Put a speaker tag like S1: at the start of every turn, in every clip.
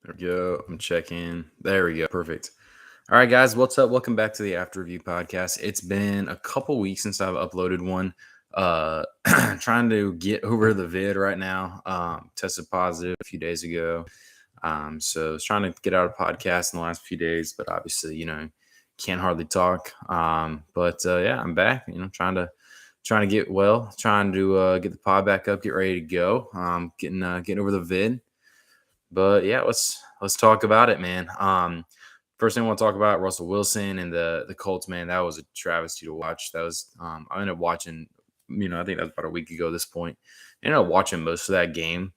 S1: There we go. I'm checking. There we go. Perfect. All right, guys. What's up? Welcome back to the After Review podcast. It's been a couple weeks since I've uploaded one. Trying to get over the vid right now. Tested positive a few days ago. So I was trying to get out of podcast in the last few days, but obviously, can't hardly talk. But I'm back. Trying to get well. Trying to get the pod back up. Get ready to go. Getting over the vid. But yeah, let's talk about it, man. First thing I want to talk about Russell Wilson and the Colts, man. That was a travesty to watch. That was I ended up watching, I think that was about a week ago at this point. I ended up watching most of that game.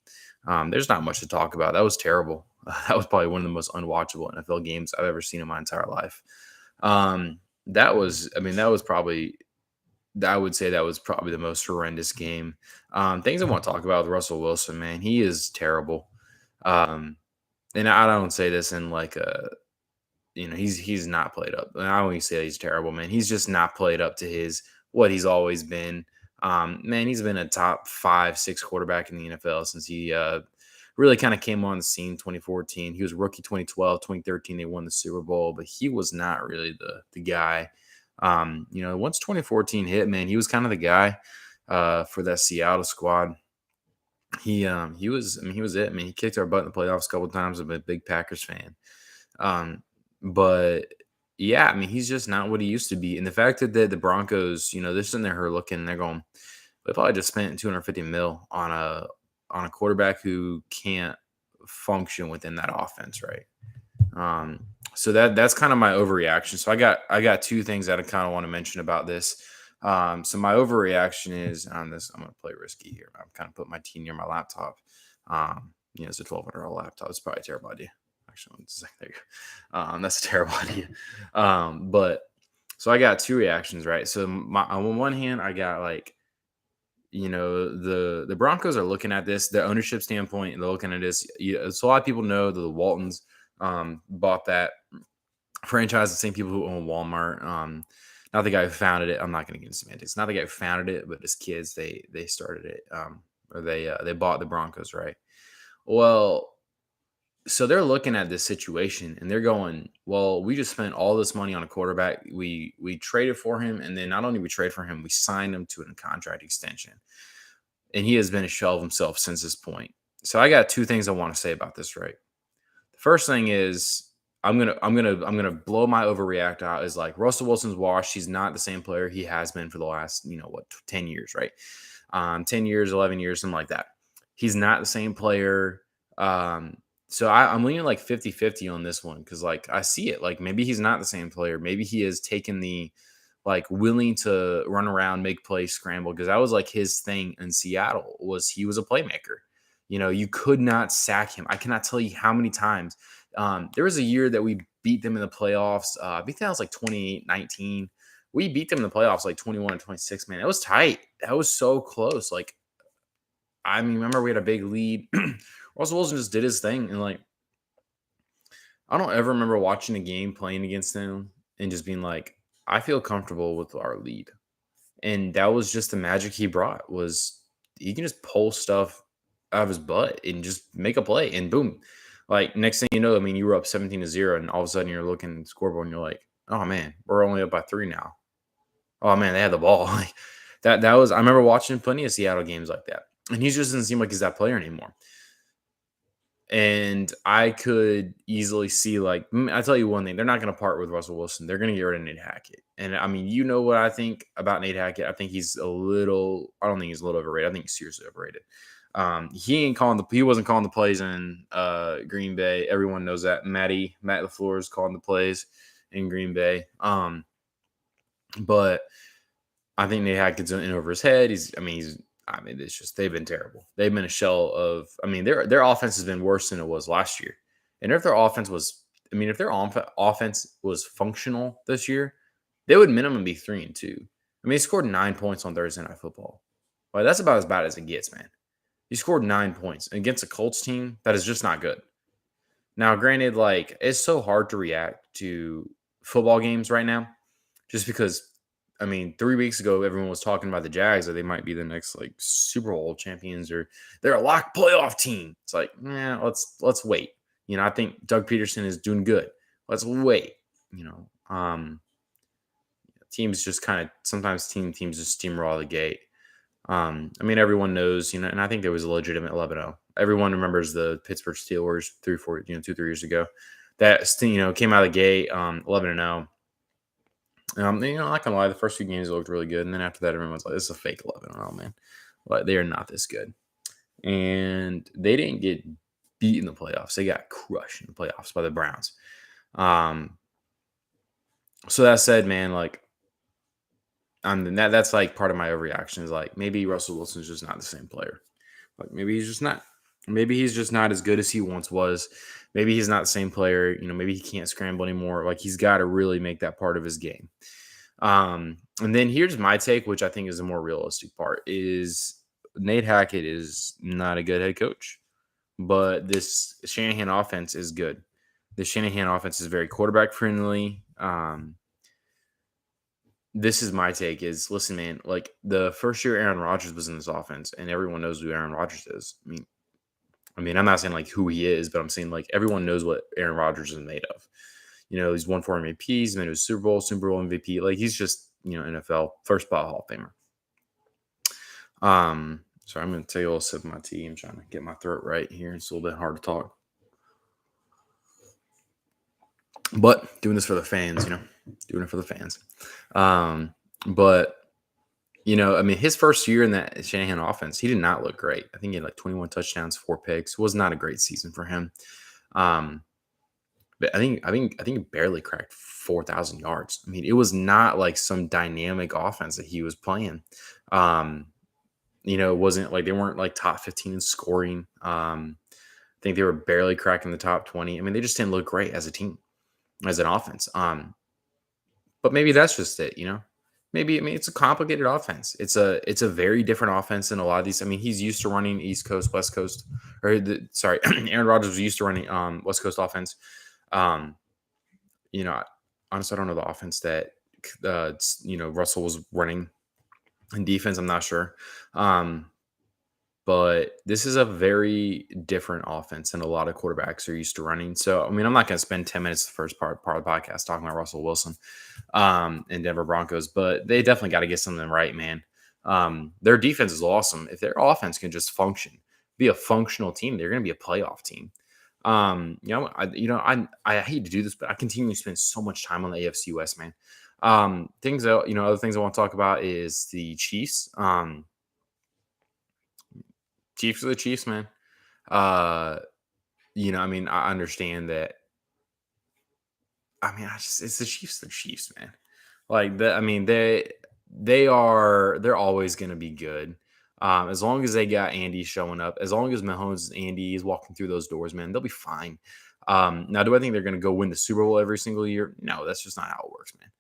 S1: There's not much to talk about. That was terrible. That was probably one of the most unwatchable NFL games I've ever seen in my entire life. That was probably, I would say that was probably the most horrendous game. Things I want to talk about with Russell Wilson, man. He is terrible. And I don't say this in like he's not played up. And I don't even say he's terrible, man. He's just not played up to what he's always been. Man, he's been a top 5-6 quarterback in the NFL since he really kind of came on the scene 2014. He was rookie 2012, 2013. They won the Super Bowl, but he was not really the guy. Once 2014 hit, man, he was kind of the guy for that Seattle squad. He was it. I mean, he kicked our butt in the playoffs a couple of times. I'm a big Packers fan. But yeah, I mean, he's just not what he used to be. And the fact that the Broncos, they're sitting there looking and they're going, they probably just spent $250 million on a quarterback who can't function within that offense, right? So that's kind of my overreaction. So I got two things that I kind of want to mention about this. So my overreaction is on this. I'm going to play risky here. I'm kind of put my team near my laptop. It's a $1,200 laptop. It's probably a terrible idea. Actually, there you go. That's a terrible idea. But so I got two reactions, right? So on one hand, I got like, the Broncos are looking at this, the ownership standpoint, and they're looking at this. So a lot of people know that the Waltons bought that franchise, the same people who own Walmart. Not the guy who founded it. I'm not going to get into semantics. Not the guy who founded it, but his kids, they started it. Or they bought the Broncos, right? Well, so they're looking at this situation and they're going, well, we just spent all this money on a quarterback. We traded for him, and then not only we trade for him, we signed him to a contract extension. And he has been a shell of himself since this point. So I got two things I want to say about this, right? The first thing is I'm gonna blow my overreact out is like Russell Wilson's washed. He's not the same player he has been for the last 10 years, right? 10 years, 11 years, something like that. He's not the same player. So I'm leaning like 50-50 on this one because like I see it. Like maybe he's not the same player. Maybe he has taken the like willing to run around, make plays, scramble, because that was like his thing in Seattle was he was a playmaker. You could not sack him. I cannot tell you how many times. There was a year that we beat them in the playoffs. I think that was like 2019. We beat them in the playoffs like 21 and 26, man. It was tight. That was so close. Like, I mean, remember we had a big lead. Russell Wilson just did his thing. And like, I don't ever remember watching a game playing against them and just being like, I feel comfortable with our lead. And that was just the magic he brought was he can just pull stuff out of his butt and just make a play and boom. Like next thing you know, I mean, you were up 17-0 and all of a sudden you're looking at the scoreboard and you're like, oh man, we're only up by 3 now. Oh man, they had the ball. Like that was, I remember watching plenty of Seattle games like that. And he just doesn't seem like he's that player anymore. And I could easily see, like, I tell you one thing, they're not going to part with Russell Wilson. They're going to get rid of Nate Hackett. And I mean, you know what I think about Nate Hackett. I think he's I don't think he's a little overrated. I think he's seriously overrated. He wasn't calling the plays in Green Bay. Everyone knows that. Matt LaFleur is calling the plays in Green Bay. But I think Nate Hackett's in over his head. It's just they've been terrible. They've been a shell of. I mean, their offense has been worse than it was last year. And if their offense was, offense was functional this year, they would minimum be 3-2. I mean, they scored 9 points on Thursday Night Football. Well, that's about as bad as it gets, man. He scored 9 points against a Colts team that is just not good. Now, granted, like it's so hard to react to football games right now, just because. I mean, 3 weeks ago, everyone was talking about the Jags that they might be the next like Super Bowl champions or they're a lock playoff team. It's like, let's wait. I think Doug Peterson is doing good. Let's wait. You know, teams just kind of sometimes teams just steamroll the gate. I mean, everyone knows, and I think there was a legitimate 11-0. Everyone remembers the Pittsburgh Steelers 2, 3 years ago. That came out of the gate 11-0. Not gonna lie, the first few games looked really good, and then after that, everyone was like, "This is a fake 11-0, man. Like they are not this good." And they didn't get beat in the playoffs; they got crushed in the playoffs by the Browns. So that said, man, like that's like part of my overreaction is like maybe Russell Wilson's just not the same player. Like maybe he's just not. Maybe he's just not as good as he once was. Maybe he's not the same player. Maybe he can't scramble anymore. Like he's got to really make that part of his game. And then here's my take, which I think is the more realistic part, is Nate Hackett is not a good head coach, but this Shanahan offense is good. The Shanahan offense is very quarterback friendly. This is my take is, listen, man, like the first year Aaron Rodgers was in this offense and everyone knows who Aaron Rodgers is. I mean, I'm not saying like who he is, but I'm saying like everyone knows what Aaron Rodgers is made of. He's won 4 MVPs, he's been to a Super Bowl MVP. Like he's just, NFL first ballot Hall of Famer. So I'm going to take a little sip of my tea. I'm trying to get my throat right here. It's a little bit hard to talk. But doing this for the fans, doing it for the fans. But, I mean, his first year in that Shanahan offense, he did not look great. I think he had like 21 touchdowns, 4 picks. It was not a great season for him. But I think he barely cracked 4,000 yards. I mean, it was not like some dynamic offense that he was playing. It wasn't like they weren't like top 15 in scoring. I think they were barely cracking the top 20. I mean, they just didn't look great as a team, as an offense. But maybe that's just it, Maybe it's a complicated offense. It's a very different offense than a lot of these. I mean, he's used to running East Coast, West Coast, Aaron Rodgers was used to running West Coast offense. Honestly, I don't know the offense that Russell was running in defense. I'm not sure. But this is a very different offense than a lot of quarterbacks are used to running. So, I mean, I'm not going to spend 10 minutes the first part of the podcast talking about Russell Wilson and Denver Broncos, but they definitely got to get something right, man. Their defense is awesome. If their offense can just function, be a functional team, they're going to be a playoff team. I hate to do this, but I continue to spend so much time on the AFC West, man. Other things I want to talk about is the Chiefs. Chiefs are the Chiefs, man. I understand that. It's the Chiefs, the Chiefs, man. Like that. I mean, they're always going to be good. As long as they got Andy showing up, as long as Mahomes and Andy is walking through those doors, man, they'll be fine. Now, do I think they're going to go win the Super Bowl every single year? No, that's just not how it works, man.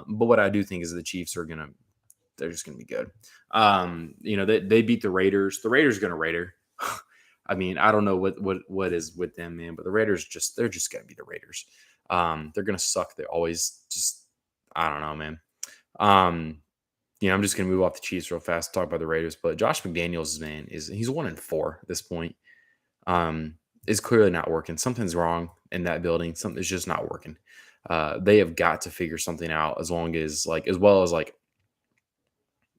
S1: But what I do think is the Chiefs they're just going to be good. They beat the Raiders. The Raiders are going to Raider. I mean, I don't know what is with them, man, but the Raiders they're just going to be the Raiders. They're going to suck. They're always just, I don't know, man. I'm just going to move off the Chiefs real fast, talk about the Raiders, but Josh McDaniels, man, he's 1-4 at this point. Is clearly not working. Something's wrong in that building. Something's just not working. They have got to figure something out as well as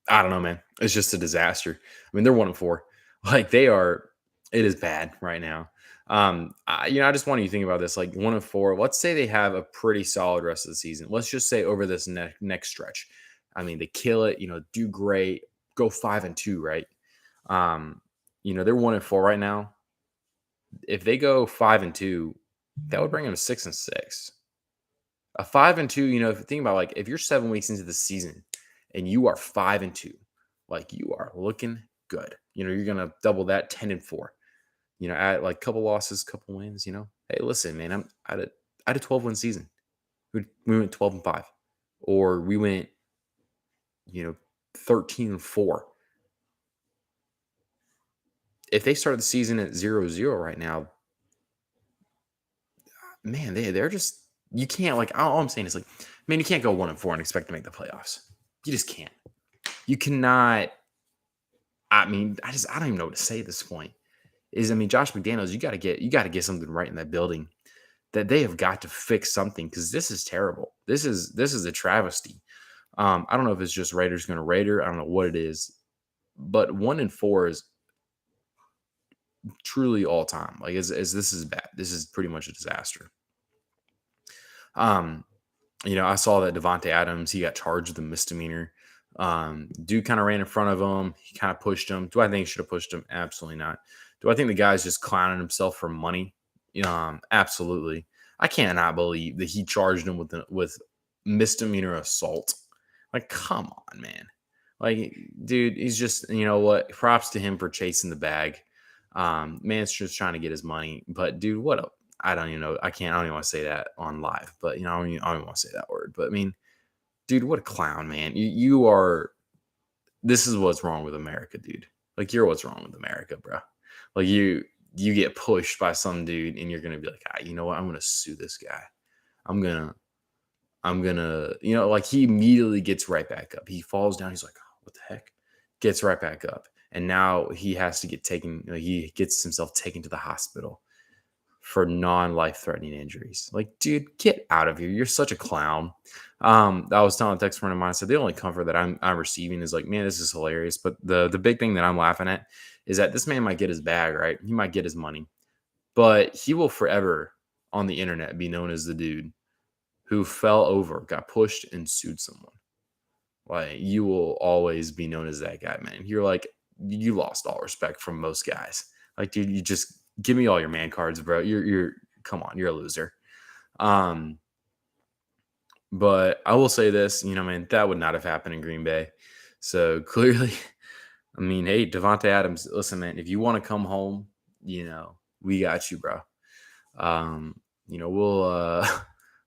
S1: I don't know, man. It's just a disaster. I mean, they're 1-4. Like it is bad right now. I just want you to think about this. Like 1-4. Let's say they have a pretty solid rest of the season. Let's just say over this next stretch. I mean, they kill it. Do great. Go 5-2, right? They're 1-4 right now. If they go 5-2, that would bring them to 6-6. A 5-2. If you think about like if you're 7 weeks into the season and you are 5-2, like you are looking good. You're gonna double that 10-4. Add like couple losses, couple wins. Hey, listen, man, I'm at a 12-win season. We went 12-5, or we went 13-4. If they started the season at 0-0 right now, man, they're just you can't like all I'm saying is like, man, you can't go 1-4 and expect to make the playoffs. You just can't. You cannot. I mean, I don't even know what to say at this point. is, I mean, Josh McDaniels, you got to get something right in that building. That they have got to fix something because this is terrible. This is a travesty. I don't know if it's just Raiders going to Raider. I don't know what it is, but 1-4 is truly all time. Like, as this is bad. This is pretty much a disaster. Um, I saw that Devontae Adams, he got charged with a misdemeanor. Dude kind of ran in front of him. He kind of pushed him. Do I think he should have pushed him? Absolutely not. Do I think the guy's just clowning himself for money? Absolutely. I cannot believe that he charged him with misdemeanor assault. Like, come on, man. Like, dude, he's just, you know what? Props to him for chasing the bag. Man's just trying to get his money. But dude, what a I don't even know. I don't even want to say that on live, but I don't even want to say that word. But I mean, dude, what a clown, man. You are this is what's wrong with America, dude. Like, you're what's wrong with America, bro. Like, you get pushed by some dude and you're gonna be like, you know what? I'm gonna sue this guy. I'm gonna like, he immediately gets right back up. He falls down. He's like, oh, what the heck? Gets right back up. And now he has to get taken, he gets himself taken to the hospital for non-life threatening injuries. Like, dude, get out of here. You're such a clown. I was telling a text friend of mine, I said the only comfort that I'm receiving is like, man, this is hilarious. But the big thing that I'm laughing at is that this man might get his bag, right? He might get his money, but he will forever on the internet be known as the dude who fell over, got pushed, and sued someone. Like, you will always be known as that guy, man. You're like, you lost all respect from most guys. Like, dude, you just give me all your man cards, bro. You're come on, you're a loser. But I will say this, man, that would not have happened in Green Bay. So clearly, I mean, hey, Devontae Adams, listen, man, if you want to come home, we got you, bro. We'll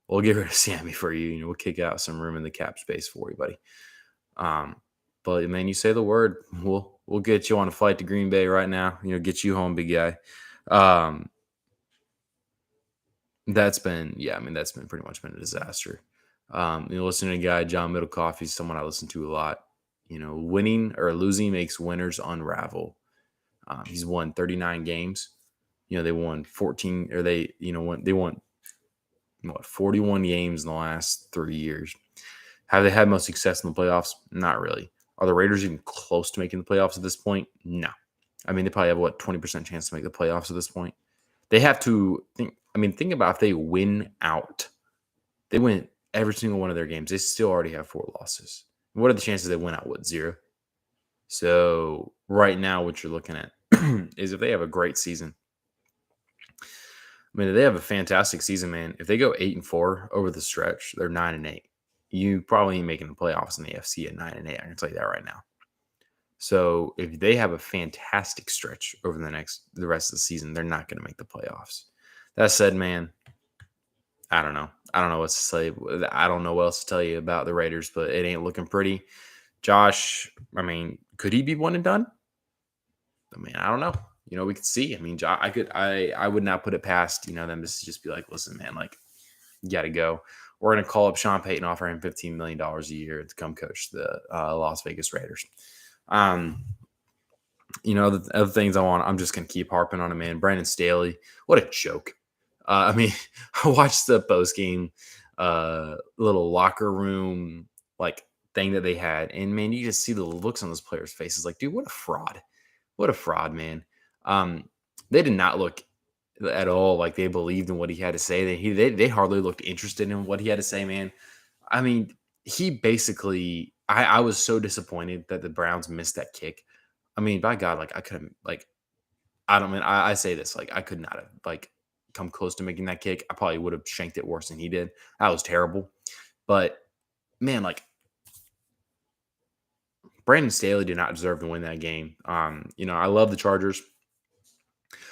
S1: we'll get rid of Sammy for you. We'll kick out some room in the cap space for you, buddy. But man, you say the word, we'll get you on a flight to Green Bay right now. Get you home, big guy. That's been pretty much been a disaster. Listening to a guy, John Middlecoff, he's someone I listen to a lot. Winning or losing makes winners unravel. He's won 39 games. They won 14, or they won 41 games in the last 3 years. Have they had most success in the playoffs? Not really. Are the Raiders even close to making the playoffs at this point? No. I mean, they probably have 20% chance to make the playoffs at this point. They have to think. I mean, think about if they win out. They win every single one of their games. They still already have 4 losses. What are the chances they win out? 0? So right now, what you're looking at is if they have a great season. I mean, if they have a fantastic season, man. If they go 8-4 over the stretch, they're 9-8. You probably ain't making the playoffs in the AFC at 9-8. I can tell you that right now. So if they have a fantastic stretch over the rest of the season, they're not going to make the playoffs. That said, man, I don't know. I don't know what to say. I don't know what else to tell you about the Raiders, but it ain't looking pretty. Josh, I mean, could he be one and done? I mean, I don't know. We could see. I mean, I would not put it past, them to just be like, listen, man, like, you got to go. We're going to call up Sean Payton, offer him $15 million a year to come coach the Las Vegas Raiders. The other things I'm just going to keep harping on him, man. Brandon Staley, what a joke. I mean, I watched the post-game little locker room like thing that they had, and man, you just see the looks on those players' faces. Like, dude, what a fraud! What a fraud, man. They did not look at all like they believed in what he had to say. They hardly looked interested in what he had to say, man. I mean, he basically. I was so disappointed that the Browns missed that kick. I mean, by God, like, I couldn't, like, I say this, like, I could not have, like, come close to making that kick. I probably would have shanked it worse than he did. That was terrible. But, man, like, Brandon Staley did not deserve to win that game. I love the Chargers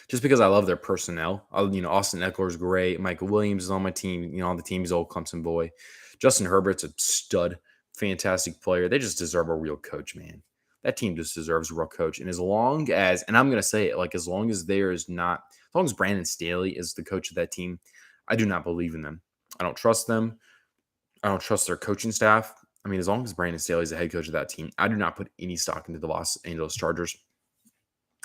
S1: just because I love their personnel. Austin Eckler's great. Michael Williams is on my team. On the team, he's old Clemson boy. Justin Herbert's a stud, fantastic player. They just deserve a real coach, man. That team just deserves a real coach. And as long as Brandon Staley is the coach of that team, I do not believe in them. I don't trust them. I don't trust their coaching staff. I mean, as long as Brandon Staley is the head coach of that team, I do not put any stock into the Los Angeles Chargers.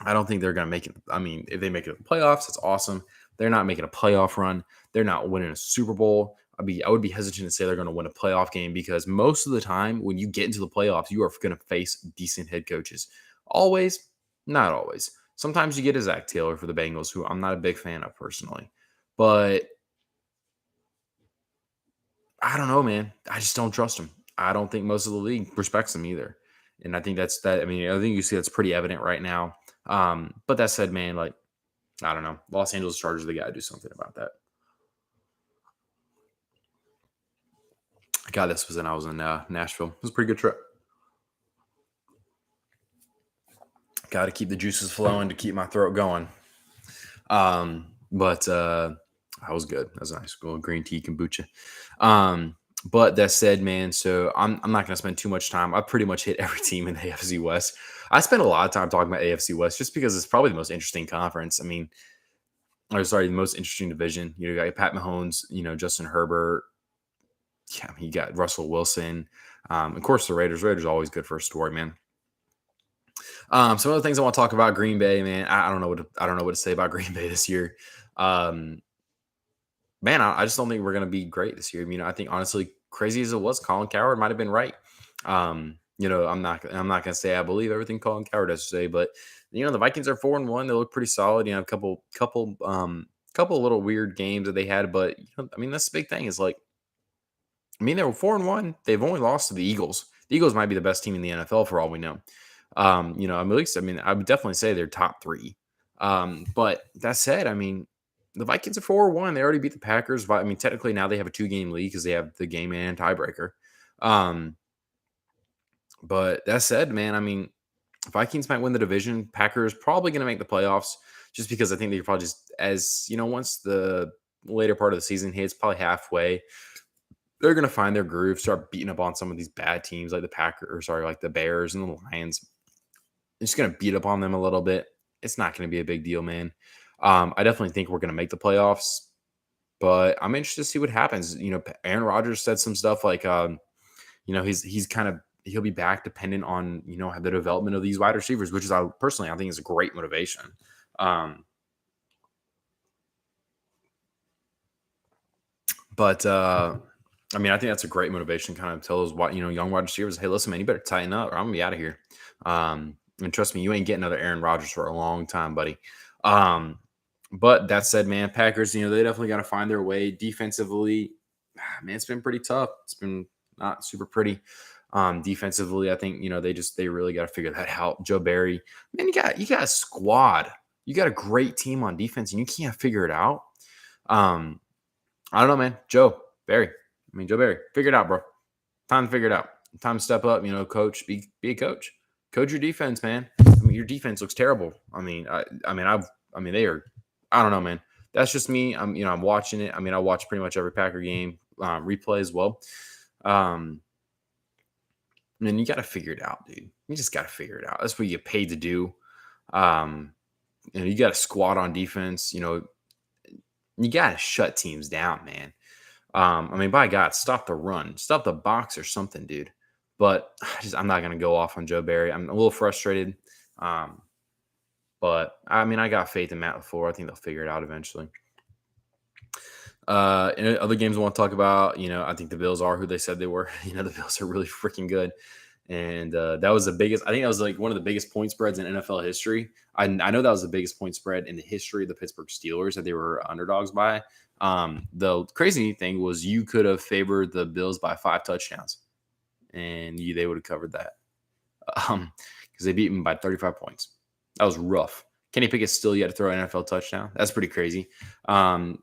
S1: I don't think they're going to make it. I mean, if they make it to the playoffs, that's awesome. They're not making a playoff run. They're not winning a Super Bowl. I would be hesitant to say they're going to win a playoff game because most of the time when you get into the playoffs, you are going to face decent head coaches. Always, not always. Sometimes you get a Zach Taylor for the Bengals, who I'm not a big fan of personally. But I don't know, man. I just don't trust him. I don't think most of the league respects him either. And I think that's that. I mean, I think you see that's pretty evident right now. But that said, man, like, I don't know. Los Angeles Chargers, they got to do something about that. God, this was when I was in Nashville. It was a pretty good trip. Got to keep the juices flowing to keep my throat going. But that was good. That was a nice little green tea kombucha. But that said, man, so I'm not going to spend too much time. I pretty much hit every team in the AFC West. I spent a lot of time talking about AFC West just because it's probably the most interesting conference. I mean, or sorry, the most interesting division. You got Pat Mahomes, Justin Herbert. Yeah, I mean, you got Russell Wilson. Of course, the Raiders. Raiders are always good for a story, man. Some of the things I want to talk about Green Bay, man. I don't know what to say about Green Bay this year. Um, man, I just don't think we're gonna be great this year. I think honestly, crazy as it was, Colin Cowherd might have been right. I'm not gonna say I believe everything Colin Cowherd has to say, but the Vikings are 4-1. They look pretty solid. A couple little weird games that they had, but I mean that's the big thing is like, I mean they were 4-1. They've only lost to the Eagles. The Eagles might be the best team in the NFL for all we know. At least I would definitely say they're top three. But that said, I mean, the Vikings are 4-1. They already beat the Packers. But I mean, technically now they have a 2-game lead because they have the game and tiebreaker. But that said, man, I mean, Vikings might win the division. Packers probably going to make the playoffs just because I think they're probably just once the later part of the season hits, probably halfway, they're going to find their groove, start beating up on some of these bad teams like like the Bears and the Lions. They're just going to beat up on them a little bit. It's not going to be a big deal, man. I definitely think we're going to make the playoffs, but I'm interested to see what happens. Aaron Rodgers said some stuff like, he'll be back dependent on, the development of these wide receivers, which is I think is a great motivation. But I mean, I think that's a great motivation. Kind of tell those young wide receivers, hey, listen, man, you better tighten up, or I'm gonna be out of here. And trust me, you ain't getting another Aaron Rodgers for a long time, buddy. But that said, man, Packers, they definitely got to find their way defensively. Man, it's been pretty tough. It's been not super pretty. Defensively, I think they really got to figure that out. Joe Barry, man, you got a squad. You got a great team on defense, and you can't figure it out. I don't know, man. Joe Barry, figure it out, bro. Time to figure it out. Time to step up. Coach, be a coach. Coach your defense, man. I mean, your defense looks terrible. They are. I don't know, man. That's just me. I'm watching it. I mean, I watch pretty much every Packer game replay as well. And you got to figure it out, dude. You just got to figure it out. That's what you get paid to do. You got to squat on defense. You got to shut teams down, man. By God, stop the run, stop the box or something, dude. But I'm not going to go off on Joe Barry. I'm a little frustrated. But I got faith in Matt LaFleur. I think they'll figure it out eventually. In other games I want to talk about, I think the Bills are who they said they were. The Bills are really freaking good. And that was the biggest. I think that was like one of the biggest point spreads in NFL history. I know that was the biggest point spread in the history of the Pittsburgh Steelers that they were underdogs by. The crazy thing was you could have favored the Bills by 5 touchdowns, and they would have covered that because they beat them by 35 points. That was rough. Kenny Pickett's still yet to throw an NFL touchdown. That's pretty crazy. I'm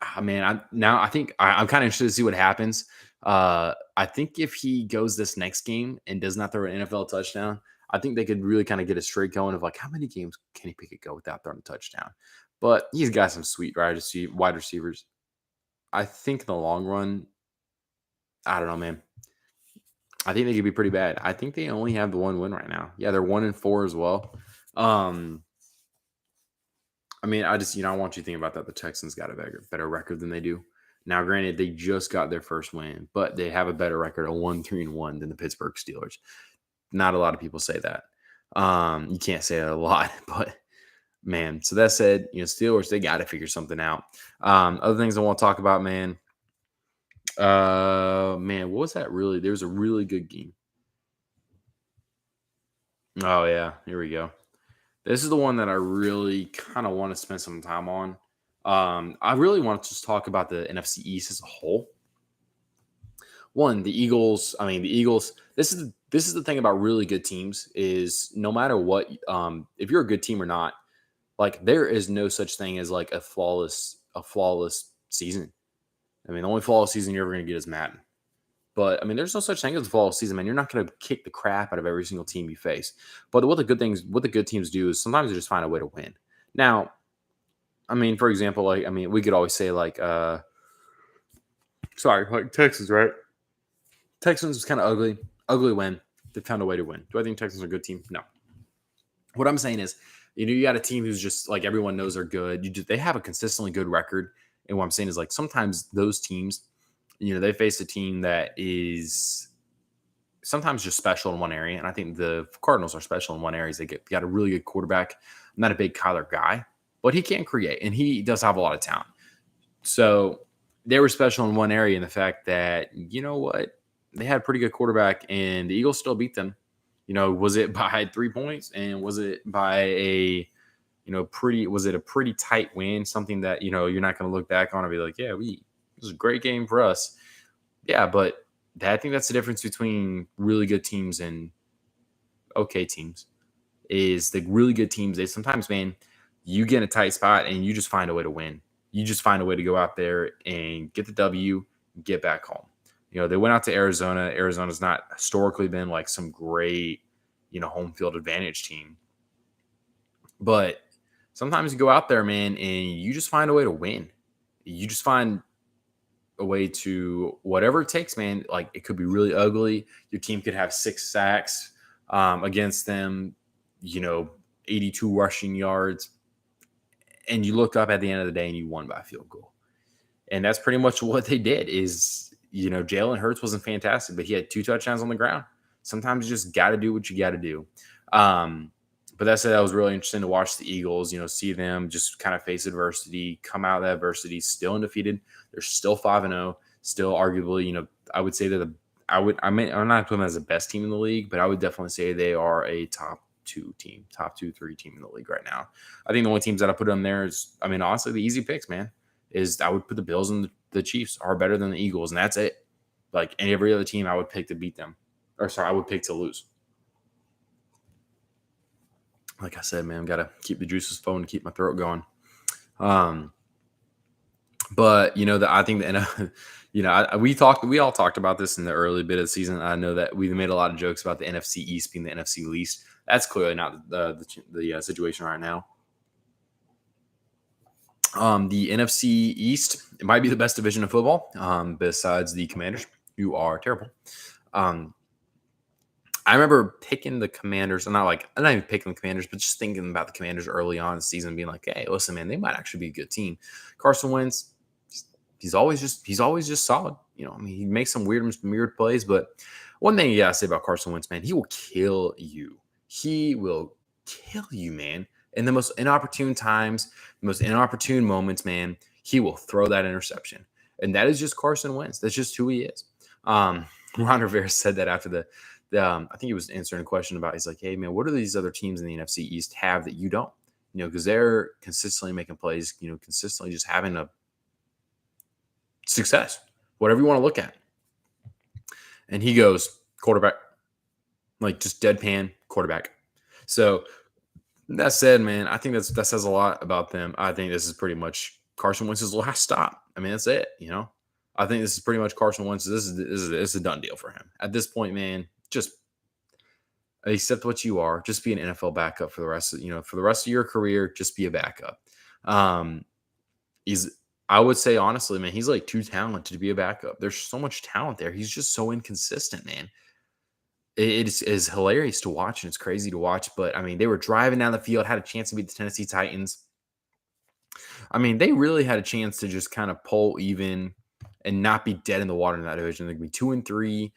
S1: kind of interested to see what happens. I think if he goes this next game and does not throw an NFL touchdown, I think they could really kind of get a streak going of like how many games can Kenny Pickett go without throwing a touchdown. But he's got some sweet wide receivers. I think in the long run, I don't know, man. I think they could be pretty bad. I think they only have the one win right now. Yeah, they're 1-4 as well. I want you to think about that. The Texans got a better record than they do. Now, granted, they just got their first win, but they have a better record of 1-3-1 than the Pittsburgh Steelers. Not a lot of people say that. You can't say that a lot, but man. So that said, Steelers, they got to figure something out. Other things I want to talk about, man. Man, what was that really? There was a really good game. Oh yeah, here we go. This is the one that I really kind of want to spend some time on. I really want to just talk about the NFC East as a whole. One, the Eagles. I mean, the Eagles. This is the thing about really good teams is no matter what, if you're a good team or not, like there is no such thing as like a flawless season. I mean, the only flawless season you're ever going to get is Madden. But I mean, there's no such thing as a flawless season, man. You're not going to kick the crap out of every single team you face. But what the good teams do is sometimes they just find a way to win. Now, I mean, for example, like I mean, we could always say like, sorry, like Texas, right? Texans was kind of ugly win. They found a way to win. Do I think Texans are a good team? No. What I'm saying is, you got a team who's just like everyone knows they're good. They have a consistently good record. And what I'm saying is like sometimes those teams, they face a team that is sometimes just special in one area. And I think the Cardinals are special in one area. They got a really good quarterback. I'm not a big Kyler guy, but he can create and he does have a lot of talent. So they were special in one area in the fact that, you know what? They had a pretty good quarterback and the Eagles still beat them. Was it by 3 points and was it by was it a pretty tight win? Something that, you're not going to look back on and be like, yeah, this was a great game for us. Yeah, but I think that's the difference between really good teams and okay teams. Is the really good teams, they sometimes, man, you get in a tight spot and you just find a way to win. You just find a way to go out there and get the W, get back home. They went out to Arizona. Arizona's not historically been like some great, home field advantage team. But sometimes you go out there, man, and you just find a way to win. You just find a way to whatever it takes, man. Like it could be really ugly. Your team could have 6 sacks against them, 82 rushing yards. And you look up at the end of the day and you won by a field goal. And that's pretty much what they did is, Jalen Hurts wasn't fantastic, but he had 2 touchdowns on the ground. Sometimes you just got to do what you got to do. But that said, that was really interesting to watch the Eagles, see them just kind of face adversity, come out of that adversity, still undefeated. They're still 5-0, still arguably, I would say that I'm not putting them as the best team in the league, but I would definitely say they are a top 2 team, top 2, 3 team in the league right now. I think the only teams that I put on there is, I mean, honestly, the easy picks, man, is I would put the Bills and the Chiefs are better than the Eagles, and that's it. Like every other team, I would pick to beat them. I would pick to lose. Like I said, man, got to keep the juices flowing to keep my throat going. But I think we all talked about this in the early bit of the season. I know that we made a lot of jokes about the NFC East being the NFC least. That's clearly not the situation right now. The NFC East, it might be the best division of football, besides the Commanders, who are terrible. I remember picking the Commanders, and I'm not even picking the Commanders, but just thinking about the Commanders early on in the season, being like, hey, listen, man, they might actually be a good team. Carson Wentz, he's always just solid. He makes some weird plays, but one thing you gotta say about Carson Wentz, man, he will kill you. He will kill you, man. In the most inopportune times, the most inopportune moments, man, he will throw that interception. And that is just Carson Wentz. That's just who he is. Ron Rivera said that after I think he was answering a question about, he's like, hey, man, what do these other teams in the NFC East have that you don't? Because they're consistently making plays, consistently just having a success, whatever you want to look at. And he goes, quarterback, like just deadpan quarterback. So that said, man, I think that says a lot about them. I think this is pretty much Carson Wentz's last stop. I mean, that's it. I think this is pretty much Carson Wentz. This is a done deal for him at this point, man. Just accept what you are. Just be an NFL backup for the rest of your career. Just be a backup. I would say honestly, man, he's like too talented to be a backup. There's so much talent there. He's just so inconsistent, man. It is hilarious to watch and it's crazy to watch. But I mean, they were driving down the field, had a chance to beat the Tennessee Titans. I mean, they really had a chance to just kind of pull even and not be dead in the water in that division. They could be 2-3.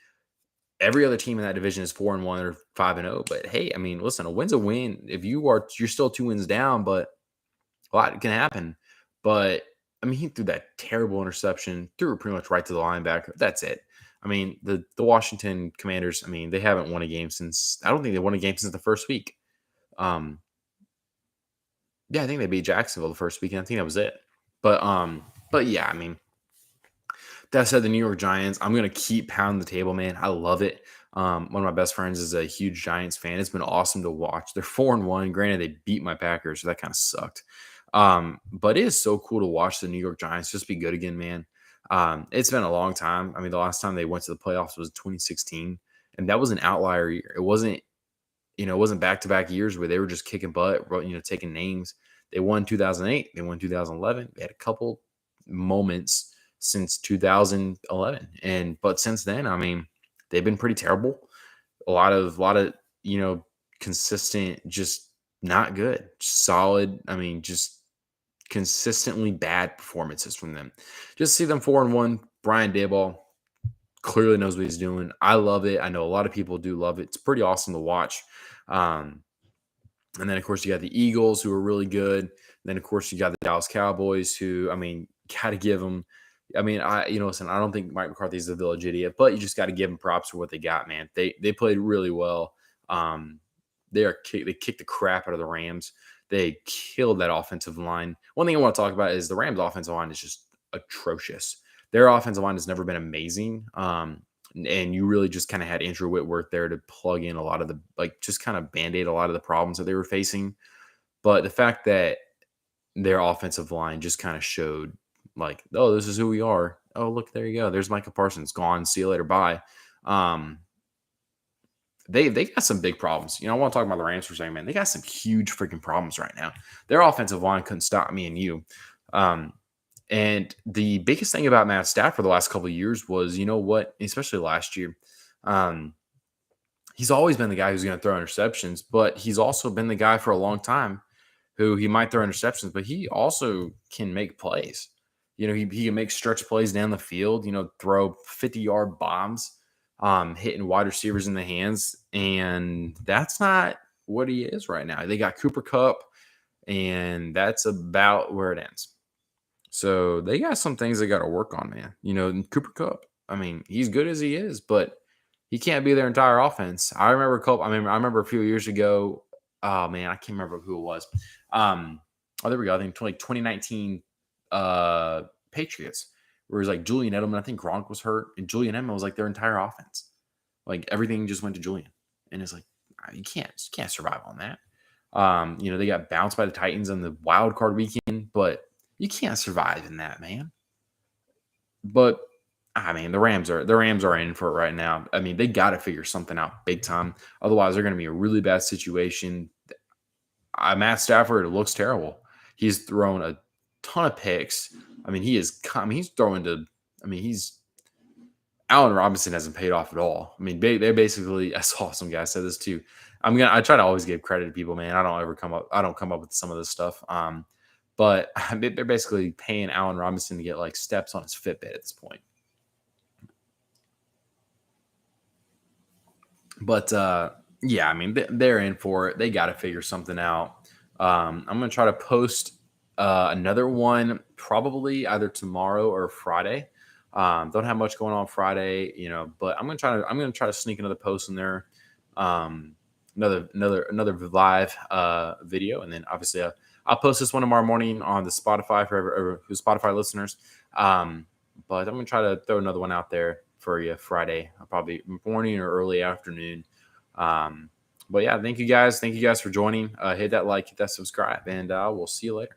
S1: Every other team in that division is 4-1 or 5-0. But hey, I mean, listen, a win's a win. If you're still 2 wins down, but a lot can happen. But I mean, he threw that terrible interception, threw it pretty much right to the linebacker. That's it. I mean, the Washington Commanders, I mean, they haven't won a game since I don't think they won a game since the first week. Um, yeah, I think they beat Jacksonville the first week, and I think that was it. But yeah, I mean, that said, the New York Giants, I'm gonna keep pounding the table, man. I love it. One of my best friends is a huge Giants fan. It's been awesome to watch. They're 4-1. Granted, they beat my Packers, so that kind of sucked. But it is so cool to watch the New York Giants just be good again, man. It's been a long time. I mean, the last time they went to the playoffs was 2016, and that was an outlier year. It wasn't back-to-back years where they were just kicking butt, taking names. They won 2008. They won 2011. They had a couple moments since 2011, but since then, I mean, they've been pretty terrible. A lot of consistent, just not good, solid. I mean, just consistently bad performances from them. Just see them 4-1. Brian Daboll clearly knows what he's doing. I love it. I know a lot of people do love it. It's pretty awesome to watch. Um, and then, of course, you got the Eagles, who are really good. And then, of course, you got the Dallas Cowboys, who, I mean, got to give them. I mean, listen, I don't think Mike McCarthy's a village idiot, but you just got to give them props for what they got, man. They played really well. They kicked the crap out of the Rams. They killed that offensive line. One thing I want to talk about is the Rams' offensive line is just atrocious. Their offensive line has never been amazing. And you really just kind of had Andrew Whitworth there to plug in a lot of the, just kind of band-aid a lot of the problems that they were facing. But the fact that their offensive line just kind of showed oh, this is who we are. Oh, look, there you go. There's Micah Parsons. Gone. See you later. Bye. They got some big problems. I want to talk about the Rams for a second, man. They got some huge freaking problems right now. Their offensive line couldn't stop me and you. And the biggest thing about Matt Stafford the last couple of years was, especially last year, he's always been the guy who's going to throw interceptions, but he's also been the guy for a long time who he might throw interceptions, but he also can make plays. He can make stretch plays down the field, throw 50-yard bombs, hitting wide receivers in the hands. And that's not what he is right now. They got Cooper Kupp, and that's about where it ends. So they got some things they got to work on, man. Cooper Kupp, I mean, he's good as he is, but he can't be their entire offense. I remember a few years ago. Oh man, I can't remember who it was. There we go. I think 2019 Patriots, where it was like Julian Edelman. I think Gronk was hurt, and Julian Edelman was like their entire offense. Like everything just went to Julian, and it's like you can't survive on that. They got bounced by the Titans on the wild card weekend, but you can't survive in that, man. But I mean, the Rams are in for it right now. I mean, they got to figure something out big time. Otherwise, they're going to be a really bad situation. Matt Stafford looks terrible. He's thrown a ton of picks. I mean, he's throwing to. I mean, Allen Robinson hasn't paid off at all. I mean, they basically. I saw some guy said this too. I try to always give credit to people, man. I don't come up with some of this stuff. But they're basically paying Allen Robinson to get like steps on his Fitbit at this point. But yeah, I mean, they're in for it. They got to figure something out. I'm going to try to post another one probably either tomorrow or Friday. Don't have much going on Friday, but I'm going to try to sneak another post in there. Another live video, and then obviously I'll post this one tomorrow morning on the Spotify for Spotify listeners. But I'm going to try to throw another one out there for you Friday, probably morning or early afternoon. But yeah, thank you guys. Thank you guys for joining. Hit that like, hit that subscribe, and we'll see you later.